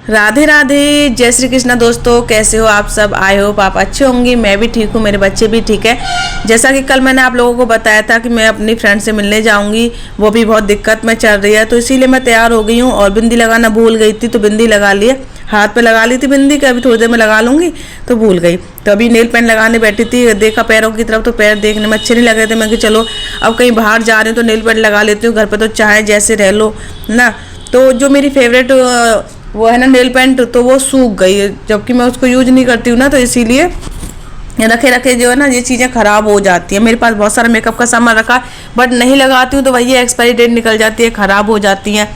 राधे राधे, जय श्री कृष्णा। दोस्तों कैसे हो आप सब? आई होप आप अच्छे होंगे। मैं भी ठीक हूँ, मेरे बच्चे भी ठीक है। जैसा कि कल मैंने आप लोगों को बताया था कि मैं अपनी फ्रेंड से मिलने जाऊंगी, वो भी बहुत दिक्कत में चल रही है, तो इसीलिए मैं तैयार हो गई हूँ। और बिंदी लगाना भूल गई थी तो बिंदी लगा लिया, हाथ पे लगा ली थी बिंदी कि अभी थोड़ी देर में लगा लूंगी, तो भूल गई। तो अभी नेल पेंट लगाने बैठी थी, देखा पैरों की तरफ तो पैर देखने में अच्छे नहीं लग रहे थे। मैं कि चलो अब कहीं बाहर जा रही हूँ तो नेल पेंट लगा लेती हूँ, घर पर तो चाहे जैसे रह लो ना। तो जो मेरी फेवरेट वो है ना नेल पेंट, तो वो सूख गई है, जबकि मैं उसको यूज नहीं करती हूँ ना, तो इसीलिए रखे रखे जो है ना ये चीज़ें ख़राब हो जाती है। मेरे पास बहुत सारा मेकअप का सामान रखा है, बट नहीं लगाती हूँ तो वही एक्सपायरी डेट निकल जाती है, ख़राब हो जाती हैं।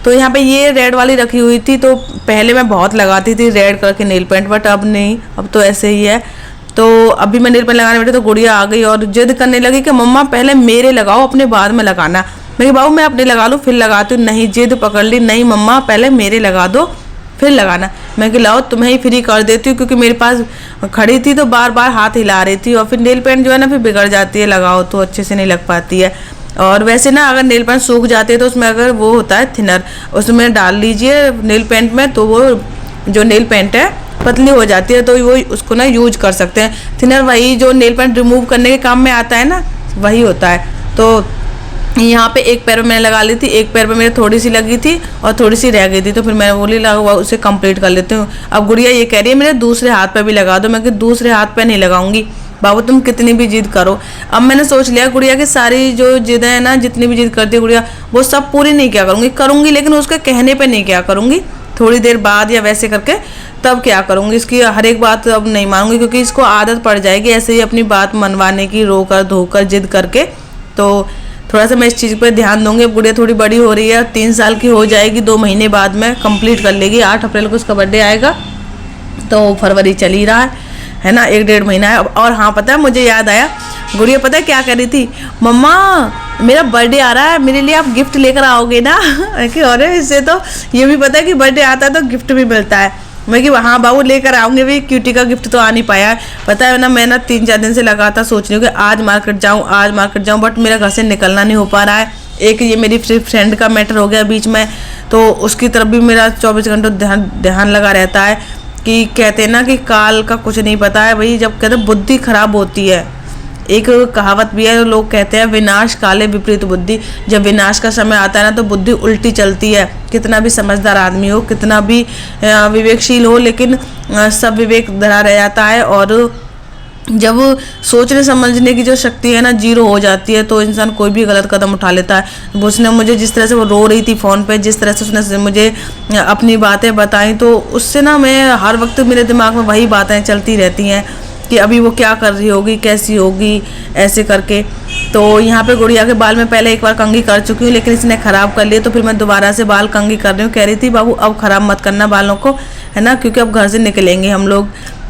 तो यहाँ पे ये रेड वाली रखी हुई थी, तो पहले मैं बहुत लगाती थी रेड कलर की नेल पेंट, बट अब नहीं, अब तो ऐसे ही है। तो अभी मैं नेल पेंट लगाने बैठी तो गुड़िया आ गई और जिद करने लगी कि मम्मा पहले मेरे लगाओ, अपने बाद में लगाना। मैं कि बाबू मैं अपने लगा लूँ फिर लगाती हूँ। नहीं, जिद पकड़ ली, नहीं मम्मा पहले मेरे लगा दो फिर लगाना। मैं कि लाओ तुम्हें ही फ्री कर देती हूँ, क्योंकि मेरे पास खड़ी थी तो बार बार हाथ हिला रही थी, और फिर नेल पेंट जो है ना फिर बिगड़ जाती है, लगाओ तो अच्छे से नहीं लग पाती है। और वैसे ना अगर नेल पेंट सूख जाते हैं तो उसमें अगर वो होता है थिनर, उसमें डाल लीजिए नेल पेंट में, तो वो जो नेल पेंट है पतली हो जाती है, तो वो उसको ना यूज कर सकते हैं। थिनर वही जो नेल पेंट रिमूव करने के काम में आता है ना, वही होता है। तो यहाँ पे एक पैर में मैंने लगा ली थी, एक पैर पे मेरे थोड़ी सी लगी थी और थोड़ी सी रह गई थी, तो फिर मैंने बोली लगा उसे कंप्लीट कर लेती हूँ। अब गुड़िया ये कह रही है मेरे दूसरे हाथ पे भी लगा दो। मैं कि दूसरे हाथ पे नहीं लगाऊंगी बाबू, तुम कितनी भी जिद करो। अब मैंने सोच लिया गुड़िया की सारी जो जिद है ना, जितनी भी जिद करती है गुड़िया, वो सब पूरी नहीं क्या करूँगी, लेकिन उसके कहने पर नहीं क्या करूँगी, थोड़ी देर बाद या वैसे करके तब क्या करूँगी। इसकी हर एक बात अब नहीं मानूंगी, क्योंकि इसको आदत पड़ जाएगी ऐसे ही अपनी बात मनवाने की, रोकर धोकर जिद करके। तो थोड़ा सा मैं इस चीज़ पर ध्यान दूंगी। अब गुड़िया थोड़ी बड़ी हो रही है, 3 साल की हो जाएगी, 2 महीने बाद में कंप्लीट कर लेगी। 8 अप्रैल को उसका बर्थडे आएगा, तो फरवरी चल ही रहा है ना, 1 डेढ़ महीना है। और हाँ पता है, मुझे याद आया, गुड़िया पता है क्या कर रही थी, मम्मा मेरा बर्थडे आ रहा है, मेरे लिए आप गिफ्ट लेकर आओगे ना? कि अरे इससे तो ये भी पता है कि बर्थडे आता है तो गिफ्ट भी मिलता है। मैं कि हाँ बाबू लेकर आऊँगी, भाई क्यूटी का गिफ्ट तो आ नहीं पाया। पता है ना, मैं ना 3-4 दिन से लगातार सोच रही हूँ कि आज मार्केट जाऊँ, बट मेरा घर से निकलना नहीं हो पा रहा है। एक ये मेरी फ्रेंड का मैटर हो गया बीच में, तो उसकी तरफ भी मेरा 24 घंटों ध्यान लगा रहता है। कि कहते हैं ना कि काल का कुछ नहीं पता है भाई, जब कहते बुद्धि खराब होती है। एक कहावत भी है, लोग कहते हैं विनाश काले विपरीत बुद्धि। जब विनाश का समय आता है ना तो बुद्धि उल्टी चलती है। कितना भी समझदार आदमी हो, कितना भी विवेकशील हो, लेकिन सब विवेक धरा रह जाता है। और जब सोचने समझने की जो शक्ति है ना जीरो हो जाती है, तो इंसान कोई भी गलत कदम उठा लेता है। उसने मुझे जिस तरह से वो रो रही थी फ़ोन पे, जिस तरह से उसने मुझे अपनी बातें बताई, तो उससे ना मैं हर वक्त मेरे दिमाग में वही बातें चलती रहती हैं कि अभी वो क्या कर रही होगी, कैसी होगी, ऐसे करके। तो यहाँ पे गुड़िया के बाल में पहले एक बार कंघी कर चुकी हूँ, लेकिन इसने ख़राब कर लिए, तो फिर मैं दोबारा से बाल कंघी कर रही हूँ। कह रही थी बाबू अब ख़राब मत करना बालों को, है ना, क्योंकि अब घर से निकलेंगे हम लोग।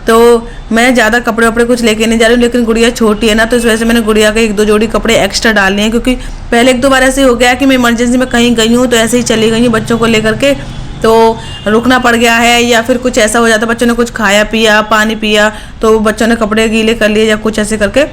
तो मैं ज़्यादा कपड़े वपड़े कुछ लेके नहीं जा रही हूँ, लेकिन गुड़िया छोटी है ना, तो इस वजह से मैंने गुड़िया के 1-2 जोड़ी कपड़े एक्स्ट्रा डालने हैं। क्योंकि पहले 1-2 बार ऐसे हो गया कि मैं इमरजेंसी में कहीं गई हूँ, तो ऐसे ही चली गई हूँ बच्चों को लेकर के, तो रुकना पड़ गया है, या फिर कुछ ऐसा हो जाता, बच्चों ने कुछ खाया पिया, पानी पिया, तो बच्चों ने कपड़े गीले कर लिए या कुछ ऐसे करके,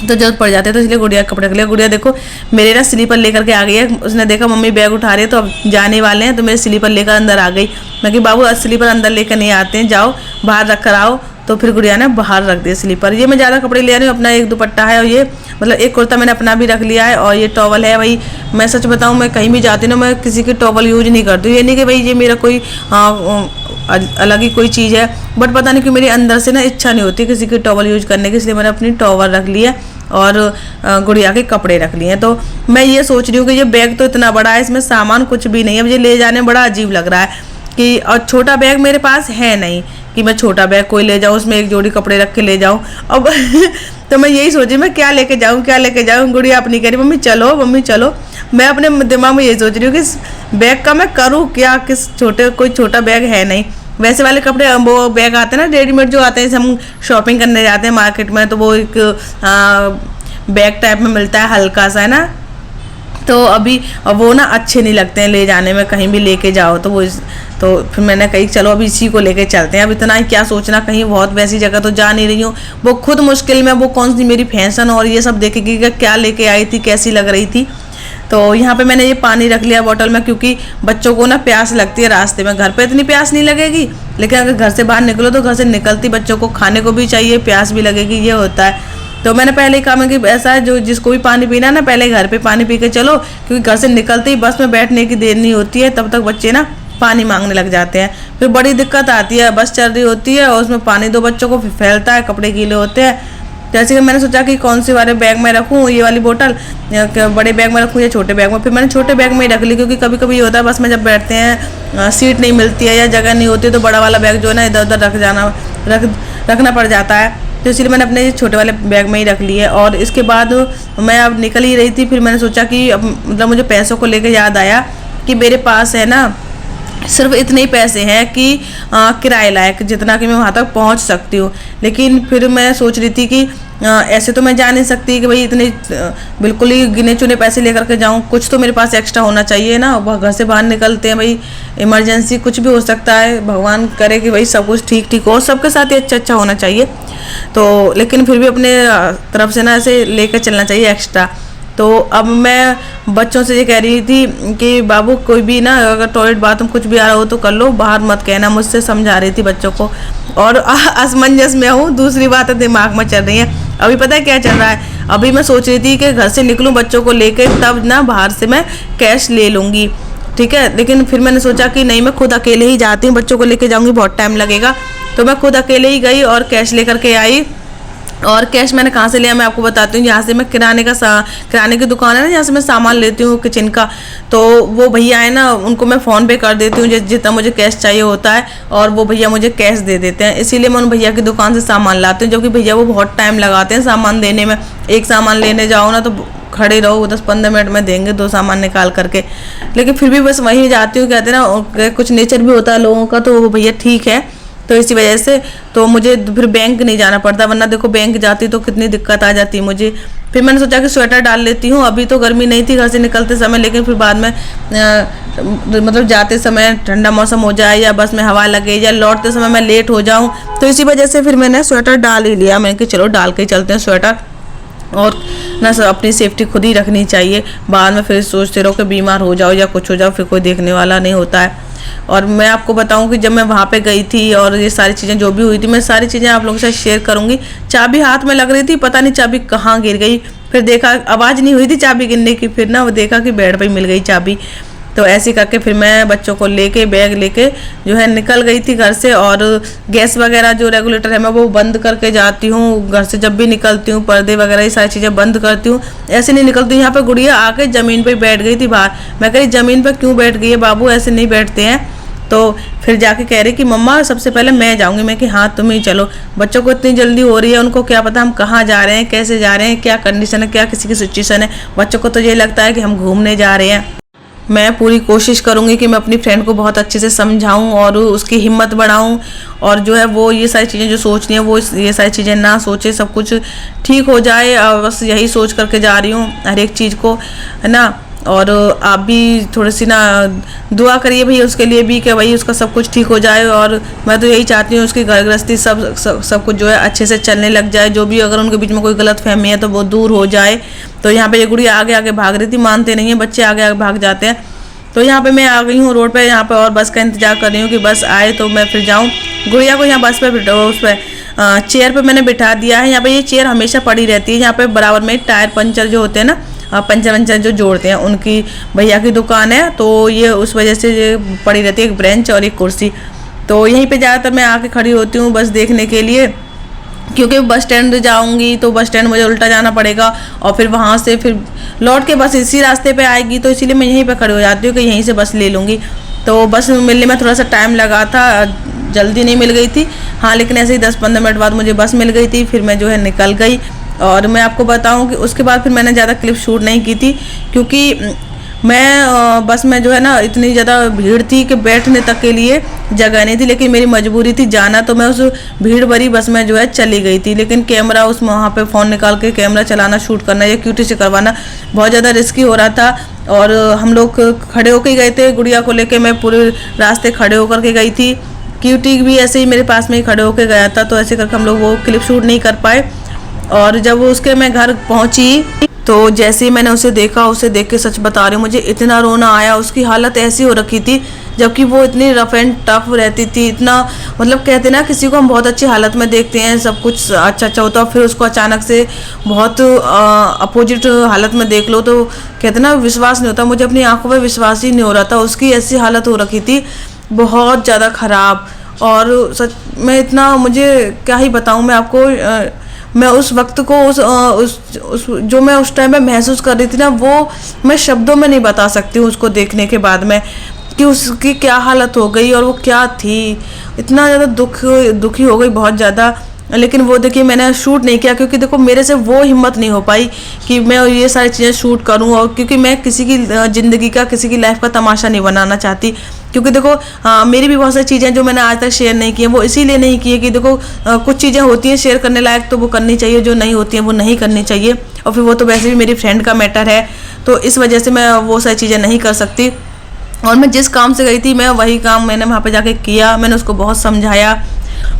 तो जरूरत पड़ जाते हैं। तो इसलिए गुड़िया कपड़े के लिए, गुड़िया देखो मेरे ना स्लीपर लेकर के आ गई है। उसने देखा मम्मी बैग उठा रही है तो अब जाने वाले हैं, तो मेरे स्लीपर लेकर अंदर आ गई। मैं कि बाबू स्लीपर अंदर लेकर नहीं आते हैं, जाओ बाहर रख कर आओ। तो फिर गुड़िया ने बाहर रख दिया स्लीपर। ये मैं ज़्यादा कपड़े ले रही हूँ, अपना एक दुपट्टा है, और ये मतलब एक कुर्ता मैंने अपना भी रख लिया है, और ये टॉवल है। भाई मैं सच बताऊँ, मैं कहीं भी जाती हूँ मैं किसी की टॉवल यूज नहीं करती हूँ। ये नहीं कि भाई ये मेरा कोई अलग ही कोई चीज़ है, बट पता नहीं कि मेरे अंदर से ना इच्छा नहीं होती किसी की टॉवल यूज करने की, इसलिए मैंने अपनी टॉवल रख ली है और गुड़िया के कपड़े रख लिए हैं। तो मैं ये सोच रही हूँ कि ये बैग तो इतना बड़ा है, इसमें सामान कुछ भी नहीं है, मुझे ले जाने में बड़ा अजीब लग रहा है कि, और छोटा बैग मेरे पास है नहीं कि मैं छोटा बैग कोई ले जाऊँ, उसमें एक जोड़ी कपड़े रख के ले जाऊँ। अब तो मैं यही सोची मैं क्या लेके जाऊँ। गुड़िया अपनी कह रही मम्मी चलो। मैं अपने दिमाग में यही सोच रही हूँ कि बैग का मैं करूँ क्या, कोई छोटा बैग है नहीं। वैसे वाले कपड़े वो बैग आते हैं ना रेडीमेड जो आते हैं, जैसे हम शॉपिंग करने जाते हैं मार्केट में, तो वो एक बैग टाइप में मिलता है हल्का सा, है ना, तो अभी वो ना अच्छे नहीं लगते हैं ले जाने में, कहीं भी लेके जाओ तो फिर मैंने कही चलो अभी इसी को लेके चलते हैं। अब इतना ही क्या सोचना, कहीं बहुत वैसी जगह तो जा नहीं रही हूँ। वो खुद मुश्किल में वो कौन सी मेरी फैशन और ये सब देखेगी कि क्या लेके आई थी, कैसी लग रही थी। तो यहाँ पे मैंने ये पानी रख लिया बोतल में, क्योंकि बच्चों को ना प्यास लगती है रास्ते में। घर पे इतनी प्यास नहीं लगेगी, लेकिन अगर घर से बाहर निकलो तो घर से निकलती बच्चों को खाने को भी चाहिए, प्यास भी लगेगी, ये होता है। तो मैंने पहले ही कहा कि ऐसा है जो जिसको भी पानी पीना है ना, पहले घर पे पानी पी के चलो, क्योंकि घर से निकलते ही बस में बैठने की देर नहीं होती है, तब तक बच्चे ना पानी मांगने लग जाते हैं। फिर बड़ी दिक्कत आती है, बस चल रही होती है और उसमें पानी दो बच्चों को, फिर फैलता है, कपड़े गीले होते हैं। जैसे कि मैंने सोचा कि कौन से वाले बैग में रखूँ ये वाली बोतल, बड़े बैग में रखूँ या छोटे बैग में। फिर मैंने छोटे बैग में ही रख ली, क्योंकि कभी कभी ये होता है बस में जब बैठते हैं सीट नहीं मिलती है या जगह नहीं होती, तो बड़ा वाला बैग जो है ना इधर उधर रखना पड़ जाता है। तो इसलिए मैंने अपने छोटे वाले बैग में ही रख ली है। और इसके बाद मैं अब निकल ही रही थी, फिर मैंने सोचा कि अब मतलब मुझे पैसों को लेकर याद आया कि मेरे पास है ना सिर्फ इतने ही पैसे हैं कि किराए लायक, जितना कि मैं वहाँ तक पहुँच सकती हूँ। लेकिन फिर मैं सोच रही थी कि ऐसे तो मैं जा नहीं सकती कि भाई इतने बिल्कुल ही गिने चुने पैसे लेकर के जाऊँ, कुछ तो मेरे पास एक्स्ट्रा होना चाहिए ना। घर से बाहर निकलते हैं भाई, इमरजेंसी कुछ भी हो सकता है, भगवान करे कि भाई सब कुछ ठीक ठीक हो, सबके साथ ही अच्छा होना चाहिए। तो लेकिन फिर भी अपने तरफ से ना ऐसे लेकर चलना चाहिए एक्स्ट्रा। तो अब मैं बच्चों से ये कह रही थी कि बाबू कोई भी ना अगर टॉयलेट बाथरूम कुछ भी आ रहा हो तो कर लो, बाहर मत कहना, मुझसे समझा रही थी बच्चों को। और असमंजस में हूँ, दूसरी बातें दिमाग में चल रही हैं। अभी पता है क्या चल रहा है, अभी मैं सोच रही थी कि घर से निकलूँ बच्चों को लेके, तब ना बाहर से मैं कैश ले लूँगी, ठीक है। लेकिन फिर मैंने सोचा कि नहीं, मैं खुद अकेले ही जाती हूँ, बच्चों को लेके जाऊँगी बहुत टाइम लगेगा। तो मैं खुद अकेले ही गई और कैश लेकर के आई। और कैश मैंने कहाँ से लिया मैं आपको बताती हूँ। यहाँ से मैं किराने की दुकान है ना, जहाँ से मैं सामान लेती हूँ किचन का, तो वो भैया है ना, उनको मैं फ़ोन पे कर देती हूँ जितना मुझे कैश चाहिए होता है, और वो भैया मुझे कैश दे देते हैं। इसीलिए मैं उन भैया की दुकान से सामान लाती हूँ, जो कि भैया वो बहुत टाइम लगाते हैं सामान देने में। एक सामान लेने जाओ ना तो खड़े रहो, 10-15 मिनट में देंगे 2 सामान निकाल करके। लेकिन फिर भी बस वहीं जाती हूँ, कहते हैं ना कुछ नेचर भी होता है लोगों का, तो वो भैया ठीक है। तो इसी वजह से तो मुझे फिर बैंक नहीं जाना पड़ता, वरना देखो बैंक जाती तो कितनी दिक्कत आ जाती मुझे। फिर मैंने सोचा कि स्वेटर डाल लेती हूँ, अभी तो गर्मी नहीं थी घर से निकलते समय, लेकिन फिर बाद में मतलब जाते समय ठंडा मौसम हो जाए या बस में हवा लगे या लौटते समय मैं लेट हो जाऊँ, तो इसी वजह से फिर मैंने स्वेटर डाल ही लिया। मैंने कि चलो डाल के ही चलते हैं स्वेटर, और ना अपनी सेफ्टी खुद ही रखनी चाहिए। बाद में फिर सोचते रहो कि बीमार हो जाओ या कुछ हो जाओ, फिर कोई देखने वाला नहीं होता है। और मैं आपको बताऊं कि जब मैं वहाँ पे गई थी और ये सारी चीज़ें जो भी हुई थी, मैं सारी चीज़ें आप लोगों के साथ शेयर करूँगी। चाबी हाथ में लग रही थी, पता नहीं चाबी कहाँ गिर गई, फिर देखा आवाज़ नहीं हुई थी चाबी गिरने की, फिर ना वो देखा कि बेड पर ही मिल गई चाबी। तो ऐसे करके फिर मैं बच्चों को लेके बैग लेके जो है निकल गई थी घर से। और गैस वगैरह जो रेगुलेटर है मैं वो बंद करके जाती हूँ घर से, जब भी निकलती हूँ पर्दे वगैरह ये सारी चीज़ें बंद करती हूँ, ऐसे नहीं निकलती। यहाँ पे गुड़िया आके ज़मीन पे बैठ गई थी बाहर, मैं कही ज़मीन पे क्यों बैठ गई है बाबू, ऐसे नहीं बैठते हैं। तो फिर जाके कह रही कि मम्मा सबसे पहले मैं जाऊँगी। मैं कि हाँ तुम ही चलो, बच्चों को इतनी जल्दी हो रही है, उनको क्या पता हम कहाँ जा रहे हैं, कैसे जा रहे हैं, क्या कंडीशन है, क्या किसी की सिचुएशन है। बच्चों को तो ये लगता है कि हम घूमने जा रहे हैं। मैं पूरी कोशिश करूँगी कि मैं अपनी फ्रेंड को बहुत अच्छे से समझाऊँ और उसकी हिम्मत बढ़ाऊँ, और जो है वो ये सारी चीज़ें जो सोचनी है वो ये सारी चीज़ें ना सोचे, सब कुछ ठीक हो जाए। बस यही सोच करके जा रही हूँ हर एक चीज़ को, है ना। और आप भी थोड़ी सी ना दुआ करिए भैया उसके लिए भी कि भाई उसका सब कुछ ठीक हो जाए। और मैं तो यही चाहती हूँ उसकी घर गृहस्थी सब कुछ जो है अच्छे से चलने लग जाए, जो भी अगर उनके बीच में कोई गलत फहमी है तो वो दूर हो जाए। तो यहाँ पे ये गुड़िया आगे आगे भाग रही थी, मानते नहीं है बच्चे, आगे आगे भाग जाते हैं। तो यहाँ पे मैं आ गई हूँ रोड पे, यहाँ पे और बस का इंतजार कर रही हूँ कि बस आए तो मैं फिर जाऊँ। गुड़िया को यहाँ बस पे उस पर चेयर पे मैंने बिठा दिया है। यहाँ पे ये चेयर हमेशा पड़ी रहती है, यहाँ पे बराबर में टायर पंचर जो होते हैं ना, पंचर वंचर जो जोड़ते हैं, उनकी भैया की दुकान है, तो ये उस वजह से ये पड़ी रहती है, एक बेंच और एक कुर्सी। तो यहीं पे ज़्यादातर मैं आके खड़ी होती हूँ बस देखने के लिए, क्योंकि बस स्टैंड जाऊंगी तो बस स्टैंड मुझे उल्टा जाना पड़ेगा और फिर वहाँ से फिर लौट के बस इसी रास्ते पे आएगी, तो इसीलिए मैं यहीं पे खड़ी हो जाती हूँ कि यहीं से बस ले लूँगी। तो बस मिलने में थोड़ा सा टाइम लगा था, जल्दी नहीं मिल गई थी हाँ, लेकिन ऐसे ही 10-15 मिनट बाद मुझे बस मिल गई थी, फिर मैं जो है निकल गई। और मैं आपको बताऊं कि उसके बाद फिर मैंने ज़्यादा क्लिप शूट नहीं की थी, क्योंकि मैं बस में जो है ना इतनी ज़्यादा भीड़ थी कि बैठने तक के लिए जगह नहीं थी, लेकिन मेरी मजबूरी थी जाना, तो मैं उस भीड़ भरी बस में जो है चली गई थी। लेकिन कैमरा उसमें वहाँ पे फ़ोन निकाल के कैमरा चलाना, शूट करना या क्यूटी से करवाना बहुत ज़्यादा रिस्की हो रहा था। और हम लोग खड़े होकर गए थे, गुड़िया को लेके मैं पूरे रास्ते खड़े होकर के गई थी, क्यूटी भी ऐसे ही मेरे पास में ही खड़े होकर गया था, तो ऐसे करके हम लोग वो क्लिप शूट नहीं कर पाए। और जब उसके मैं घर पहुंची तो जैसे ही मैंने उसे देखा, उसे देख के सच बता रही हूँ मुझे इतना रोना आया। उसकी हालत ऐसी हो रखी थी, जबकि वो इतनी रफ एंड टफ रहती थी, इतना मतलब कहते ना किसी को हम बहुत अच्छी हालत में देखते हैं, सब कुछ अच्छा अच्छा होता है, फिर उसको अचानक से बहुत अपोजिट हालत में देख लो तो कहते ना विश्वास नहीं होता। मुझे अपनी आंखों में विश्वास ही नहीं हो रहा था। उसकी ऐसी हालत हो रखी थी, बहुत ज़्यादा ख़राब। और सच में इतना, मुझे क्या ही बताऊँ मैं आपको। मैं उस वक्त को उस जो मैं उस टाइम में महसूस कर रही थी ना, वो मैं शब्दों में नहीं बता सकती हूँ उसको देखने के बाद में, कि उसकी क्या हालत हो गई और वो क्या थी। इतना ज़्यादा दुखी हो गई, बहुत ज़्यादा। लेकिन वो देखिए मैंने शूट नहीं किया, क्योंकि देखो मेरे से वो हिम्मत नहीं हो पाई कि मैं ये सारी चीज़ें शूट करूं, और क्योंकि मैं किसी की ज़िंदगी का, किसी की लाइफ का तमाशा नहीं बनाना चाहती। क्योंकि देखो मेरी भी बहुत सारी चीज़ें जो मैंने आज तक शेयर नहीं की हैं, वो इसीलिए नहीं की है कि देखो कुछ चीज़ें होती हैं शेयर करने लायक, तो वो करनी चाहिए, जो नहीं होती हैं वो नहीं करनी चाहिए। और फिर वो तो वैसे भी मेरी फ्रेंड का मैटर है, तो इस वजह से मैं वो सारी चीज़ें नहीं कर सकती। और मैं जिस काम से गई थी, मैं वही काम मैंने वहाँ पे जाके किया। मैंने उसको बहुत समझाया,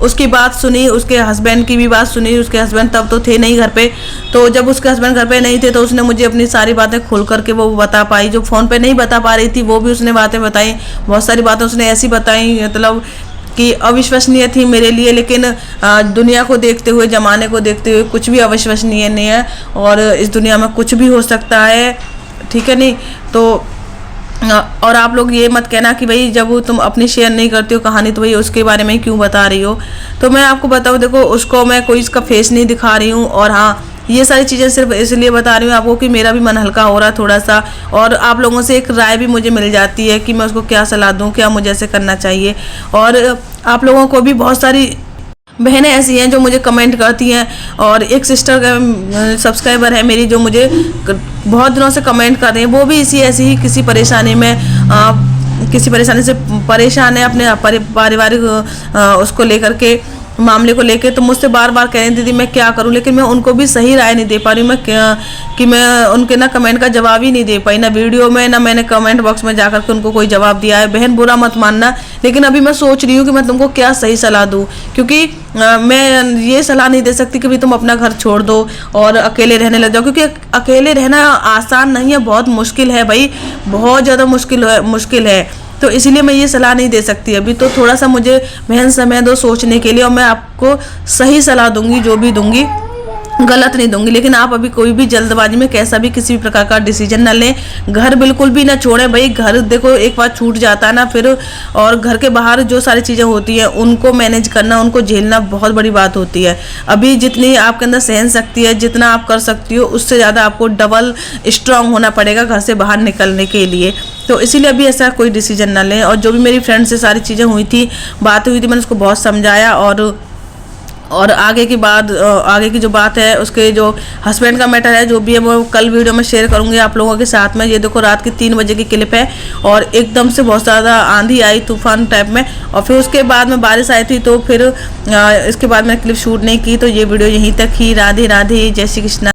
उसकी बात सुनी, उसके हस्बैंड की भी बात सुनी। उसके हस्बैंड तब तो थे नहीं घर पे, तो जब उसके हस्बैंड घर पे नहीं थे तो उसने मुझे अपनी सारी बातें खोल करके वो बता पाई, जो फ़ोन पे नहीं बता पा रही थी वो भी उसने बातें बताई। बहुत सारी बातें उसने ऐसी बताई मतलब कि अविश्वसनीय थी मेरे लिए, लेकिन दुनिया को देखते हुए, ज़माने को देखते हुए कुछ भी अविश्वसनीय नहीं है, और इस दुनिया में कुछ भी हो सकता है, ठीक है नहीं। तो और आप लोग ये मत कहना कि भाई जब तुम अपनी शेयर नहीं करती हो कहानी तो भाई उसके बारे में क्यों बता रही हो। तो मैं आपको बताऊँ, देखो उसको मैं कोई इसका फेस नहीं दिखा रही हूँ, और हाँ ये सारी चीज़ें सिर्फ इसलिए बता रही हूँ आपको कि मेरा भी मन हल्का हो रहा है थोड़ा सा, और आप लोगों से एक राय भी मुझे मिल जाती है कि मैं उसको क्या सलाह दूँ, क्या मुझे ऐसे करना चाहिए। और आप लोगों को भी बहुत सारी बहनें ऐसी हैं जो मुझे कमेंट करती हैं, और एक सिस्टर सब्सक्राइबर है मेरी जो मुझे बहुत दिनों से कमेंट कर रही हैं, वो भी ऐसी ही किसी परेशानी में किसी परेशानी से परेशान है अपने पारिवारिक उसको लेकर के, मामले को लेके। तो मुझसे बार बार कह रही दीदी मैं क्या करूं, लेकिन मैं उनको भी सही राय नहीं दे पा रही हूँ। मैं उनके ना कमेंट का जवाब ही नहीं दे पाई, ना वीडियो में, ना मैंने कमेंट बॉक्स में जाकर के उनको कोई जवाब दिया है। बहन बुरा मत मानना, लेकिन अभी मैं सोच रही हूँ कि मैं तुमको क्या सही सलाह दूँ, क्योंकि मैं ये सलाह नहीं दे सकती कि भाई तुम अपना घर छोड़ दो और अकेले रहने लग जाओ, क्योंकि अकेले रहना आसान नहीं है, बहुत मुश्किल है भाई, बहुत ज़्यादा मुश्किल है। तो इसीलिए मैं ये सलाह नहीं दे सकती अभी। तो थोड़ा सा मुझे बहन समय दो सोचने के लिए, और मैं आपको सही सलाह दूंगी, जो भी दूंगी गलत नहीं दूंगी। लेकिन आप अभी कोई भी जल्दबाजी में कैसा भी किसी भी प्रकार का डिसीजन ना लें, घर बिल्कुल भी ना छोड़ें भाई। घर देखो एक बार छूट जाता है ना फिर, और घर के बाहर जो सारी चीज़ें होती हैं उनको मैनेज करना, उनको झेलना बहुत बड़ी बात होती है। अभी जितनी आपके अंदर सहन शक्ति है, जितना आप कर सकती हो, उससे ज़्यादा आपको डबल स्ट्रांग होना पड़ेगा घर से बाहर निकलने के लिए। तो इसीलिए अभी ऐसा कोई डिसीजन ना लें। और जो भी मेरी फ्रेंड से सारी चीज़ें हुई थी, बातें हुई थी, मैंने उसको बहुत समझाया। और आगे की जो बात है, उसके जो हस्बैंड का मैटर है, जो भी है वो कल वीडियो में शेयर करूंगी आप लोगों के साथ में। ये देखो रात की 3 बजे की क्लिप है, और एकदम से बहुत ज़्यादा आंधी आई, तूफान टाइप में, और फिर उसके बाद में बारिश आई थी। तो फिर इसके बाद मैंने क्लिप शूट नहीं की। तो ये वीडियो यहीं तक ही। राधे राधे, जय श्री कृष्णा।